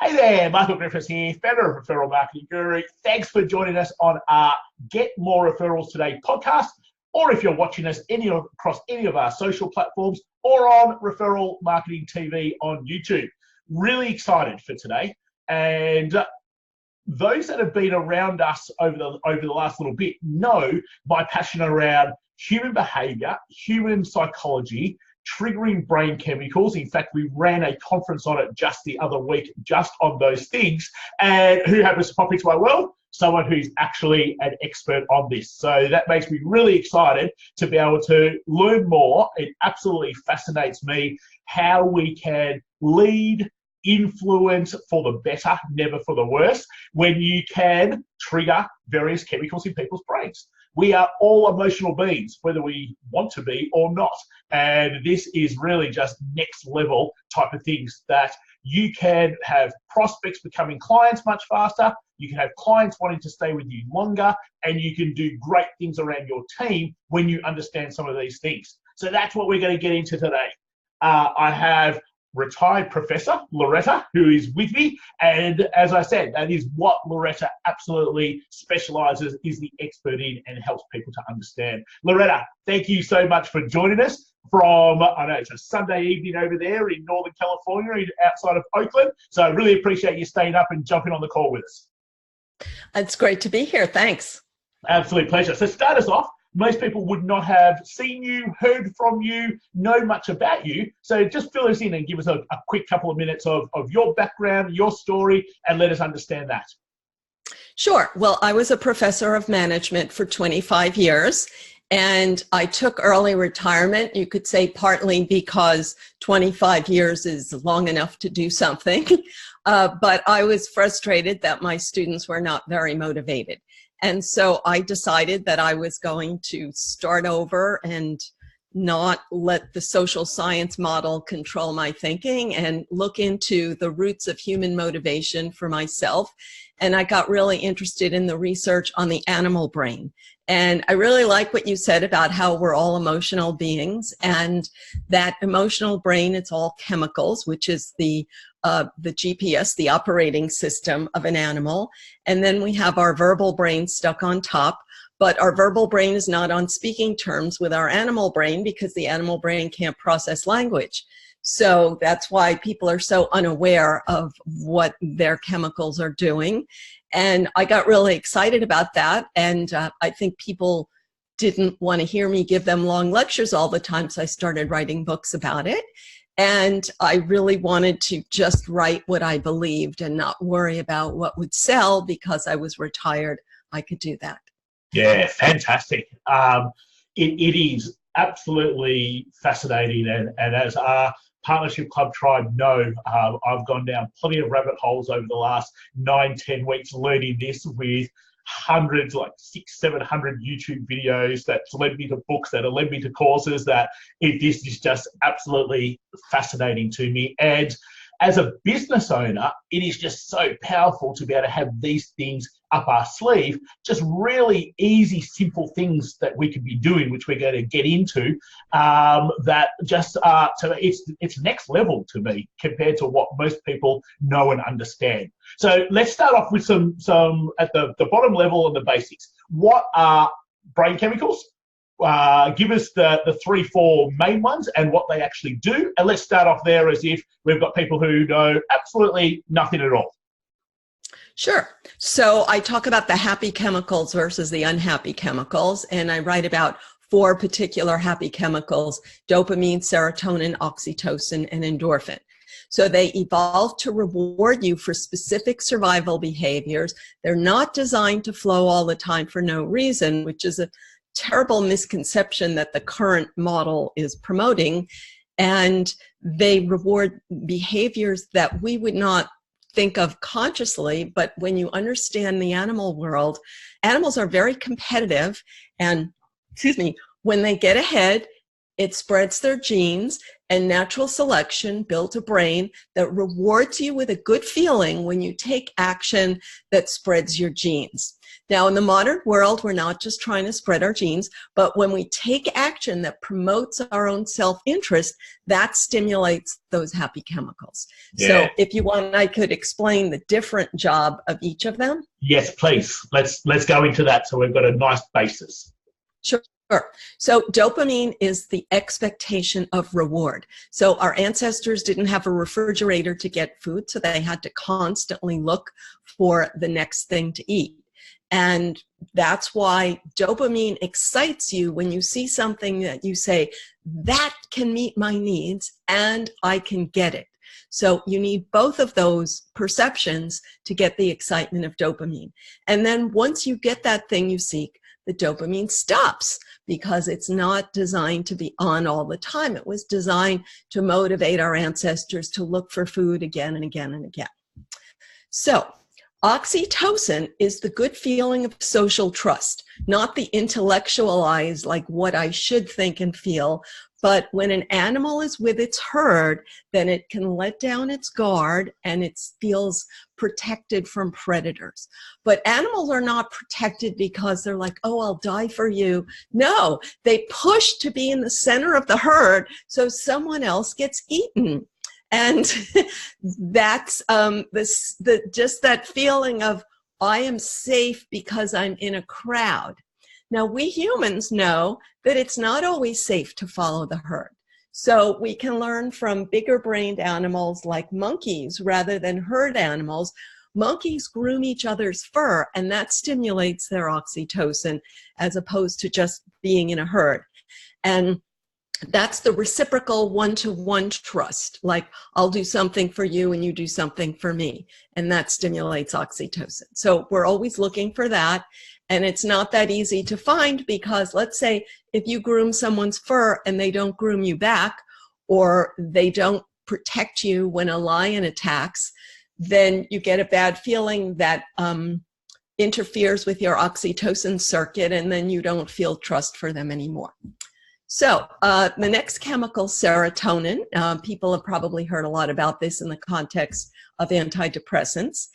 Hey there, Michael Griffiths here, founder of Referral Marketing Guru. Thanks for joining us on our Get More Referrals Today podcast, or if you're watching us across any of our social platforms or on Referral Marketing TV on YouTube. Really excited for today. And those that have been around us over the last little bit know my passion around human behavior, human psychology, triggering brain chemicals. In fact, we ran a conference on it just the other week, just on those things. And who happens to pop into our world? Someone who's actually an expert on this. So that makes me really excited to be able to learn more. It absolutely fascinates me how we can lead, influence for the better, never for the worse, when you can trigger various chemicals in people's brains. We are all emotional beings, whether we want to be or not. And this is really just next level type of things that you can have prospects becoming clients much faster. You can have clients wanting to stay with you longer, and you can do great things around your team when you understand some of these things. So that's what we're going to get into today. I have retired Professor Loretta, who is with me. And as I said, that is what Loretta absolutely specializes, is the expert in, and helps people to understand. Loretta, thank you so much for joining us from, I know it's a Sunday evening over there in Northern California, outside of Oakland. So I really appreciate you staying up and jumping on the call with us. It's great to be here. Thanks. Absolute pleasure. So start us off. Most people would not have seen you, heard from you, know much about you. So just fill us in and give us a quick couple of minutes of your background, your story, and let us understand that. Sure. Well, I was a professor of management for 25 years, and I took early retirement, you could say partly because 25 years is long enough to do something, but I was frustrated that my students were not very motivated. And so I decided that I was going to start over and not let the social science model control my thinking and look into the roots of human motivation for myself. And I got really interested in the research on the animal brain. And I really like what you said about how we're all emotional beings, and that emotional brain, it's all chemicals, which is the GPS, the operating system of an animal. And then we have our verbal brain stuck on top, but our verbal brain is not on speaking terms with our animal brain because the animal brain can't process language. So that's why people are so unaware of what their chemicals are doing. And I got really excited about that. And I think people didn't want to hear me give them long lectures all the time, so I started writing books about it. And I really wanted to just write what I believed and not worry about what would sell. Because I was retired, I could do that. Yeah, fantastic. It is absolutely fascinating. And as our Partnership Club tribe know, I've gone down plenty of rabbit holes over the last 9-10 weeks learning this, with hundreds, like 600-700 YouTube videos that's led me to books, that have led me to courses. This is just absolutely fascinating to me. And as a business owner, it is just so powerful to be able to have these things up our sleeve, just really easy, simple things that we could be doing, which we're going to get into, that just it's next level to me compared to what most people know and understand. So let's start off with some at the bottom level and the basics. What are brain chemicals? Give us the 3-4 main ones and what they actually do. And let's start off there as if we've got people who know absolutely nothing at all. Sure. So I talk about the happy chemicals versus the unhappy chemicals, and I write about 4 particular happy chemicals: dopamine, serotonin, oxytocin, and endorphin. So they evolved to reward you for specific survival behaviors. They're not designed to flow all the time for no reason, which is a terrible misconception that the current model is promoting. And they reward behaviors that we would not think of consciously, but when you understand the animal world, animals are very competitive, and when they get ahead, it spreads their genes, And natural selection built a brain that rewards you with a good feeling when you take action that spreads your genes. Now, in the modern world, we're not just trying to spread our genes, but when we take action that promotes our own self-interest, that stimulates those happy chemicals. Yeah. So if you want, I could explain the different job of each of them. Yes, please. Let's go into that so we've got a nice basis. Sure. So dopamine is the expectation of reward. So our ancestors didn't have a refrigerator to get food, so they had to constantly look for the next thing to eat. And that's why dopamine excites you when you see something that you say, that can meet my needs and I can get it. So you need both of those perceptions to get the excitement of dopamine. And then once you get that thing you seek, the dopamine stops because it's not designed to be on all the time. It was designed to motivate our ancestors to look for food again and again and again. So oxytocin is the good feeling of social trust, not the intellectualized, like what I should think and feel. But when an animal is with its herd, then it can let down its guard and it feels protected from predators. But animals are not protected because they're like, oh, I'll die for you. No, they push to be in the center of the herd so someone else gets eaten. And that's just that feeling of, I am safe because I'm in a crowd. Now, we humans know that it's not always safe to follow the herd. So we can learn from bigger-brained animals like monkeys rather than herd animals. Monkeys groom each other's fur, and that stimulates their oxytocin as opposed to just being in a herd. And that's the reciprocal one-to-one trust, like I'll do something for you and you do something for me, and that stimulates oxytocin. So we're always looking for that, and it's not that easy to find because let's say if you groom someone's fur and they don't groom you back, or they don't protect you when a lion attacks, then you get a bad feeling that interferes with your oxytocin circuit, and then you don't feel trust for them anymore. So the next chemical, serotonin, people have probably heard a lot about this in the context of antidepressants.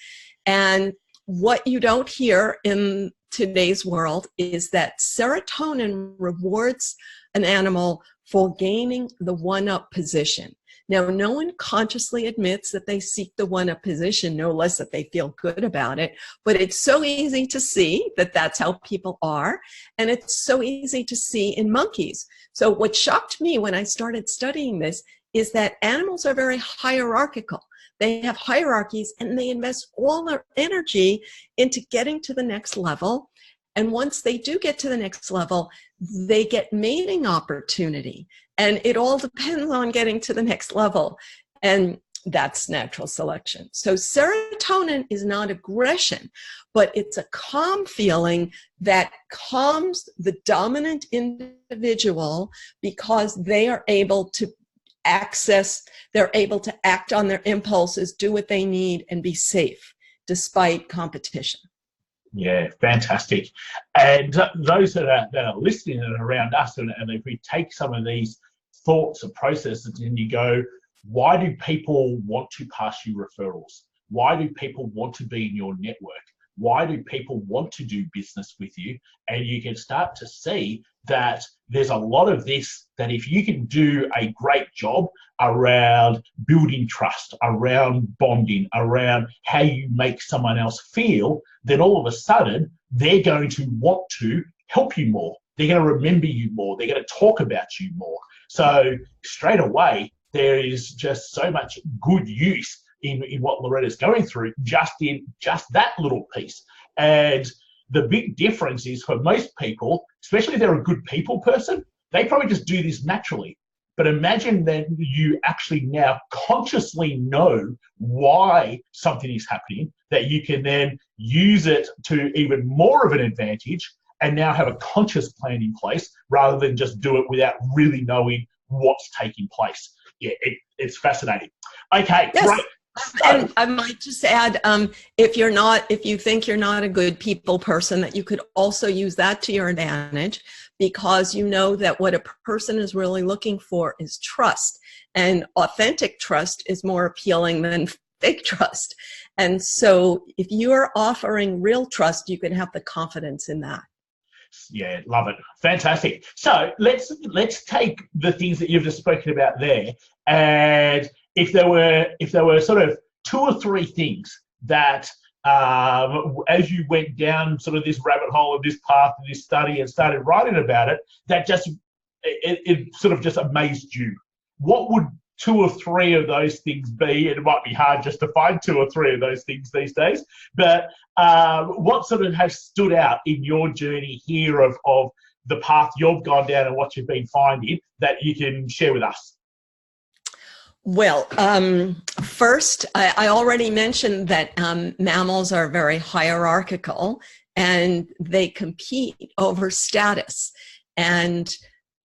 And what you don't hear in today's world is that serotonin rewards an animal for gaining the one-up position. Now, no one consciously admits that they seek the one-up position, no less that they feel good about it, but it's so easy to see that that's how people are, and it's so easy to see in monkeys. So what shocked me when I started studying this is that animals are very hierarchical. They have hierarchies, and they invest all their energy into getting to the next level. And once they do get to the next level, they get mating opportunity. And it all depends on getting to the next level. And that's natural selection. So serotonin is not aggression, but it's a calm feeling that calms the dominant individual because they are able to they're able to act on their impulses, do what they need, and be safe despite competition. Yeah, fantastic. And those that are listening and around us, and if we take some of these thoughts and processes and you go, why do people want to pass you referrals? Why do people want to be in your network? Why do people want to do business with you? And you can start to see that there's a lot of this, that if you can do a great job around building trust, around bonding, around how you make someone else feel, then all of a sudden they're going to want to help you more. They're going to remember you more. They're going to talk about you more. So straight away, there is just so much good use in what Loretta's going through, just that little piece. And the big difference is for most people, especially if they're a good people person, they probably just do this naturally. But imagine that you actually now consciously know why something is happening, that you can then use it to even more of an advantage and now have a conscious plan in place rather than just do it without really knowing what's taking place. Yeah, it's fascinating. Okay, yes. Great. And I might just add, if you think you're not a good people person, that you could also use that to your advantage, because you know that what a person is really looking for is trust. And authentic trust is more appealing than fake trust. And so if you're offering real trust, you can have the confidence in that. Yeah, love it. Fantastic. So let's take the things that you've just spoken about there, and if there were sort of 2 or 3 things that as you went down sort of this rabbit hole of this path and this study and started writing about it, that just it sort of just amazed you, what would 2 or 3 of those things be? And it might be hard just to find 2 or 3 of those things these days, but what sort of has stood out in your journey here of the path you've gone down and what you've been finding that you can share with us? Well, first, I already mentioned that mammals are very hierarchical and they compete over status. And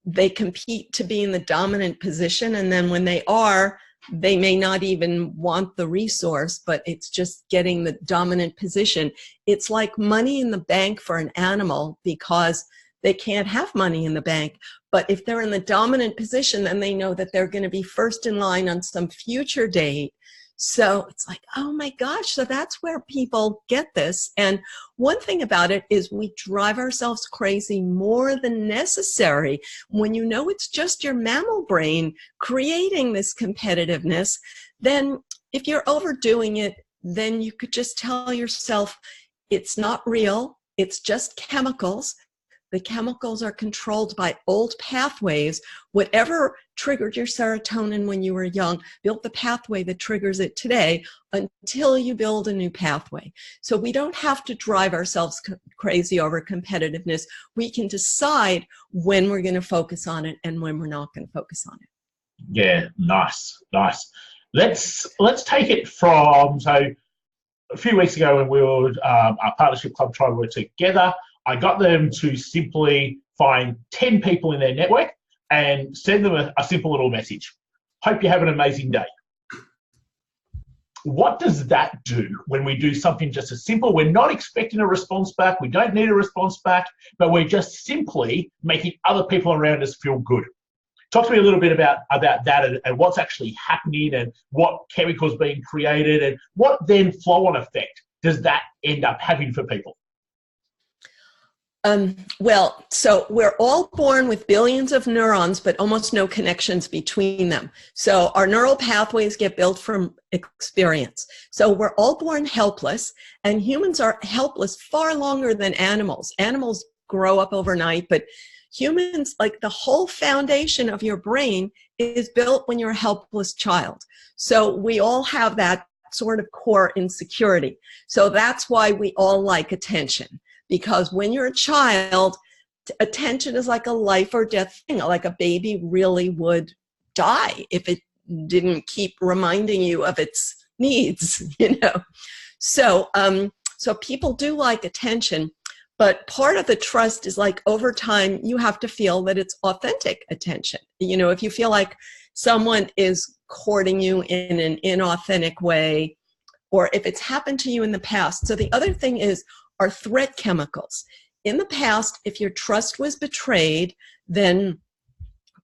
they compete to be in the dominant position, and then when they are, they may not even want the resource, but it's just getting the dominant position. It's like money in the bank for an animal because they can't have money in the bank. But if they're in the dominant position, then they know that they're going to be first in line on some future date. So it's like, oh my gosh, so that's where people get this. And one thing about it is we drive ourselves crazy more than necessary when you know it's just your mammal brain creating this competitiveness. Then if you're overdoing it, then you could just tell yourself it's not real, it's just chemicals. The chemicals are controlled by old pathways. Whatever triggered your serotonin when you were young, built the pathway that triggers it today until you build a new pathway. So we don't have to drive ourselves crazy over competitiveness. We can decide when we're going to focus on it and when we're not going to focus on it. Yeah, nice. Let's take it from, so a few weeks ago when we were our partnership club trying to work together, I got them to simply find 10 people in their network and send them a simple little message. Hope you have an amazing day. What does that do when we do something just as simple? We're not expecting a response back. We don't need a response back, but we're just simply making other people around us feel good. Talk to me a little bit about that and what's actually happening and what chemicals being created and what then flow-on effect does that end up having for people? Well, so we're all born with billions of neurons, but almost no connections between them. So our neural pathways get built from experience. So we're all born helpless, and humans are helpless far longer than animals. Animals grow up overnight, but humans, like the whole foundation of your brain is built when you're a helpless child. So we all have that sort of core insecurity. So that's why we all like attention. Because when you're a child, attention is like a life or death thing. Like a baby really would die if it didn't keep reminding you of its needs, you know. So, so people do like attention, but part of the trust is like over time, you have to feel that it's authentic attention. You know, if you feel like someone is courting you in an inauthentic way, or if it's happened to you in the past. So the other thing is, are threat chemicals. In the past, if your trust was betrayed, then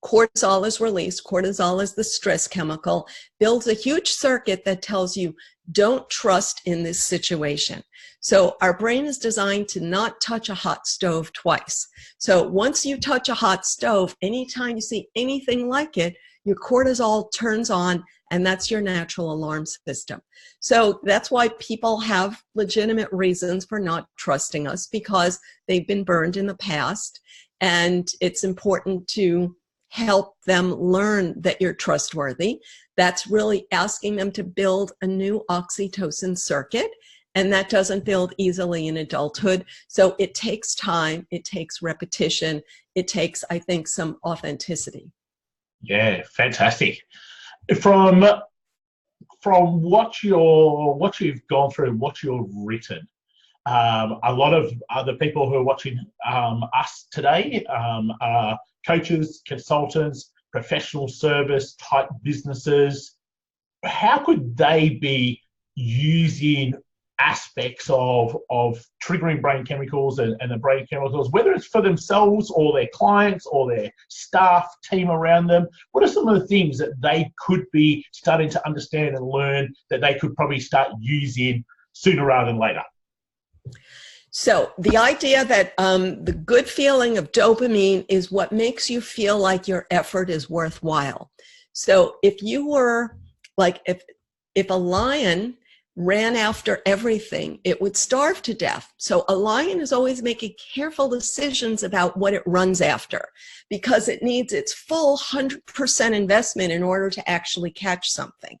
cortisol is released. Cortisol is the stress chemical, builds a huge circuit that tells you, don't trust in this situation. So our brain is designed to not touch a hot stove twice. So once you touch a hot stove, anytime you see anything like it, your cortisol turns on, and that's your natural alarm system. So that's why people have legitimate reasons for not trusting us, because they've been burned in the past. And it's important to help them learn that you're trustworthy. That's really asking them to build a new oxytocin circuit. And that doesn't build easily in adulthood. So it takes time, it takes repetition, it takes, I think, some authenticity. Yeah, fantastic. From what you've gone through, what you've written, a lot of other people who are watching us today are coaches, consultants, professional service type businesses. How could they be using aspects of triggering brain chemicals and the brain chemicals, whether it's for themselves or their clients or their staff team around them? What are some of the things that they could be starting to understand and learn that they could probably start using sooner rather than later? So the idea that the good feeling of dopamine is what makes you feel like your effort is worthwhile. So if you were like, if a lion ran after everything, it would starve to death. So a lion is always making careful decisions about what it runs after, because it needs its full 100% investment in order to actually catch something.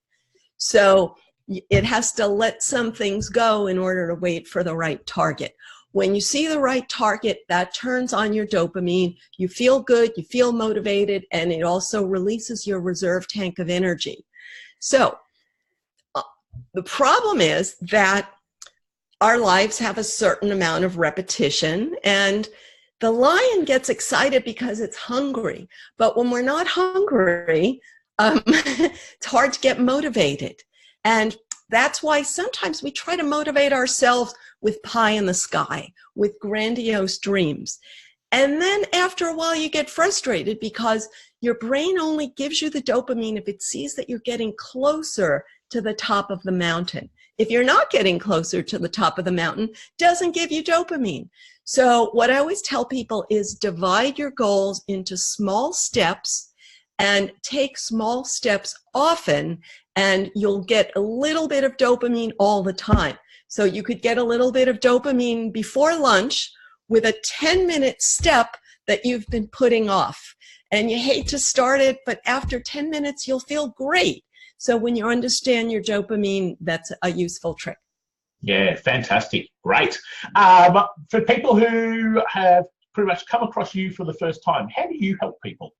So it has to let some things go in order to wait for the right target. When you see the right target, that turns on your dopamine. You feel good, you feel motivated, and it also releases your reserve tank of energy. So the problem is that our lives have a certain amount of repetition, and the lion gets excited because it's hungry. But when we're not hungry, it's hard to get motivated. And that's why sometimes we try to motivate ourselves with pie in the sky, with grandiose dreams. And then after a while, you get frustrated because your brain only gives you the dopamine if it sees that you're getting closer to the top of the mountain. If you're not getting closer to the top of the mountain, it doesn't give you dopamine. So what I always tell people is divide your goals into small steps and take small steps often, and you'll get a little bit of dopamine all the time. So you could get a little bit of dopamine before lunch with a 10-minute step that you've been putting off. And you hate to start it, but after 10 minutes, you'll feel great. So when you understand your dopamine, that's a useful trick. Yeah, fantastic. Great. For people who have pretty much come across you for the first time, how do you help people?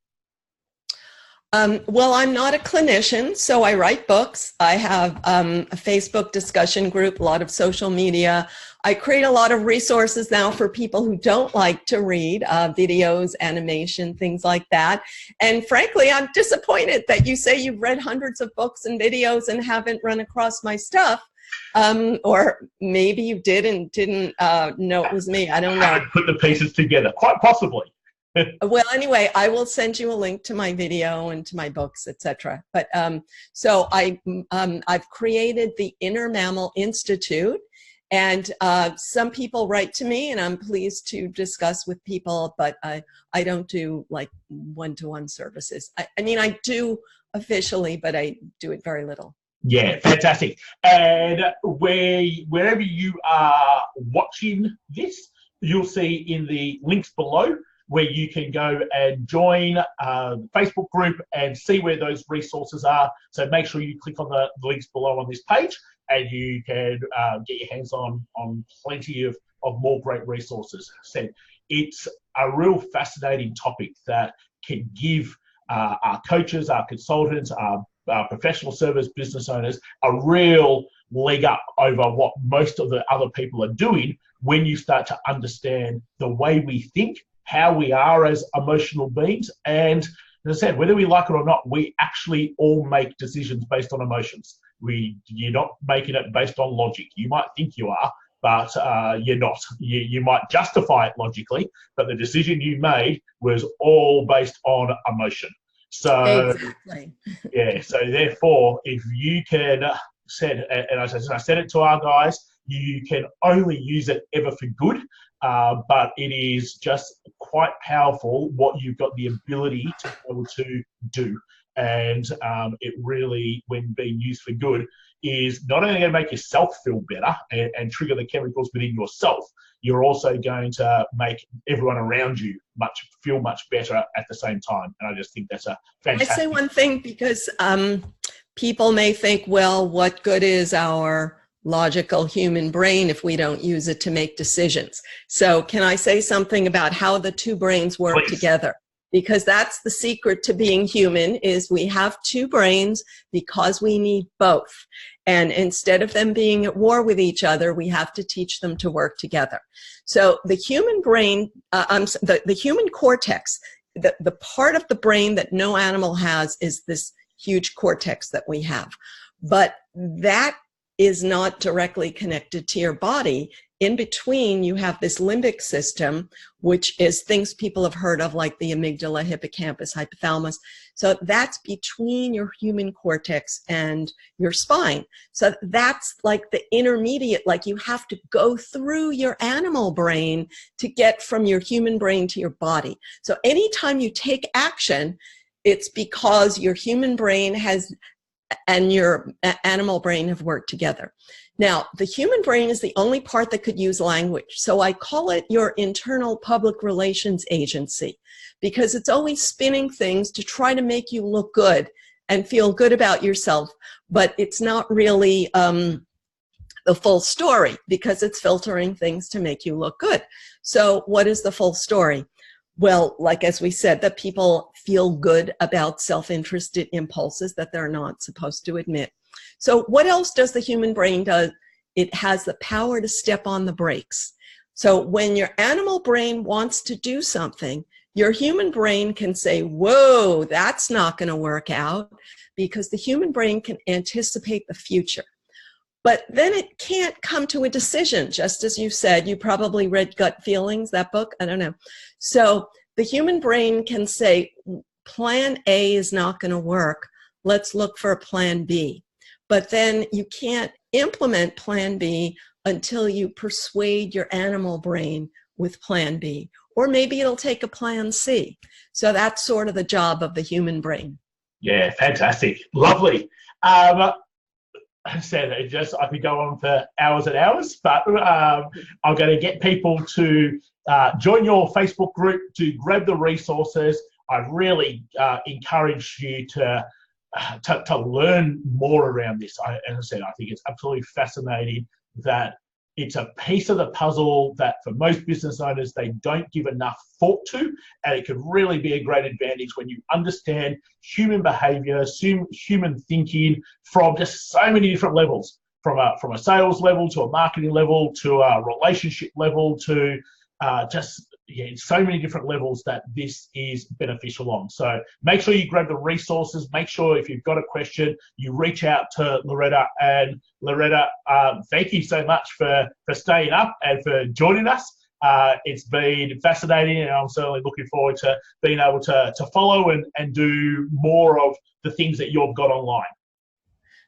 Well, I'm not a clinician, so I write books. I have a Facebook discussion group, a lot of social media. I create a lot of resources now for people who don't like to read, videos, animation, things like that. And frankly, I'm disappointed that you say you've read hundreds of books and videos and haven't run across my stuff. Or maybe you did and didn't know it was me. I don't know. Haven't put the pieces together, quite possibly. Well, anyway, I will send you a link to my video and to my books, etc. But so I've created the Inner Mammal Institute, and some people write to me, and I'm pleased to discuss with people. But I don't do like one-to-one services. I mean, I do officially, but I do it very little. Yeah, fantastic. And wherever you are watching this, you'll see in the links below where you can go and join the Facebook group and see where those resources are. So make sure you click on the links below on this page, and you can get your hands on plenty of more great resources. So it's a real fascinating topic that can give our coaches, our consultants, our professional service business owners a real leg up over what most of the other people are doing when you start to understand the way we think, how we are as emotional beings. And as I said, whether we like it or not, we actually all make decisions based on emotions. You're not making it based on logic. You might think you are, but you're not. You might justify it logically, but the decision you made was all based on emotion. So, exactly. Yeah, so therefore, if you can and I said it to our guys, you can only use it ever for good, but it is just quite powerful what you've got the ability to be able to do. And it really, when being used for good, is not only going to make yourself feel better and trigger the chemicals within yourself, you're also going to make everyone around you feel much better at the same time. And I just think that's a fantastic. I say one thing because people may think, well, what good is our logical human brain if we don't use it to make decisions? So can I say something about how the two brains work Please. Together? Because that's the secret to being human, is we have two brains because we need both. And instead of them being at war with each other, we have to teach them to work together. So the human brain, the human cortex, the part of the brain that no animal has is this huge cortex that we have. But that is not directly connected to your body. In between, you have this limbic system, which is things people have heard of, like the amygdala, hippocampus, hypothalamus. So that's between your human cortex and your spine. So that's like the intermediate, like you have to go through your animal brain to get from your human brain to your body. So anytime you take action, it's because your human brain and your animal brain have worked together. Now, the human brain is the only part that could use language. So I call it your internal public relations agency, because it's always spinning things to try to make you look good and feel good about yourself. But it's not really the full story, because it's filtering things to make you look good. So what is the full story? Well, like as we said, that people feel good about self-interested impulses that they're not supposed to admit. So what else does the human brain do? It has the power to step on the brakes. So when your animal brain wants to do something, your human brain can say, whoa, that's not going to work out, because the human brain can anticipate the future. But then it can't come to a decision, just as you said. You probably read Gut Feelings, that book, I don't know. So the human brain can say, plan A is not going to work, let's look for a plan B. But then you can't implement plan B until you persuade your animal brain with plan B. Or maybe it'll take a plan C. So that's sort of the job of the human brain. Yeah, fantastic. Lovely. I said I could go on for hours and hours, but I'm going to get people to join your Facebook group, to grab the resources. I really encourage you to learn more around this. As I said, I think it's absolutely fascinating that it's a piece of the puzzle that for most business owners, they don't give enough thought to, and it could really be a great advantage when you understand human behavior, human thinking from just so many different levels, from a sales level to a marketing level to a relationship level to so many different levels that this is beneficial on. So make sure you grab the resources. Make sure if you've got a question, you reach out to Loretta. And Loretta, thank you so much for staying up and for joining us. It's been fascinating, and I'm certainly looking forward to being able to follow and do more of the things that you've got online.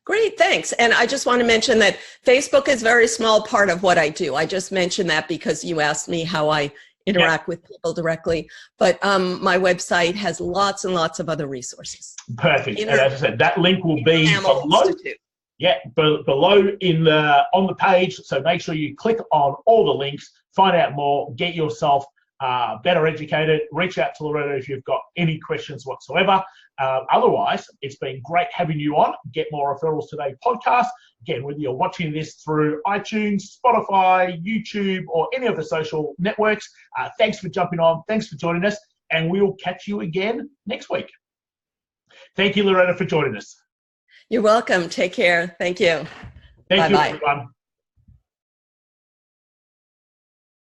Great, thanks. And I just want to mention that Facebook is a very small part of what I do. I just mentioned that because you asked me how I interact with people directly. But my website has lots and lots of other resources. Perfect. And as I said, that link will be below. Yeah, below on the page. So make sure you click on all the links, find out more, get yourself better educated. Reach out to Loretta if you've got any questions whatsoever. Otherwise, it's been great having you on Get More Referrals Today podcast. Again, whether you're watching this through iTunes, Spotify, YouTube, or any of the social networks, thanks for jumping on. Thanks for joining us, and we'll catch you again next week. Thank you, Loretta, for joining us. You're welcome. Take care. Thank you. Thank you, everyone.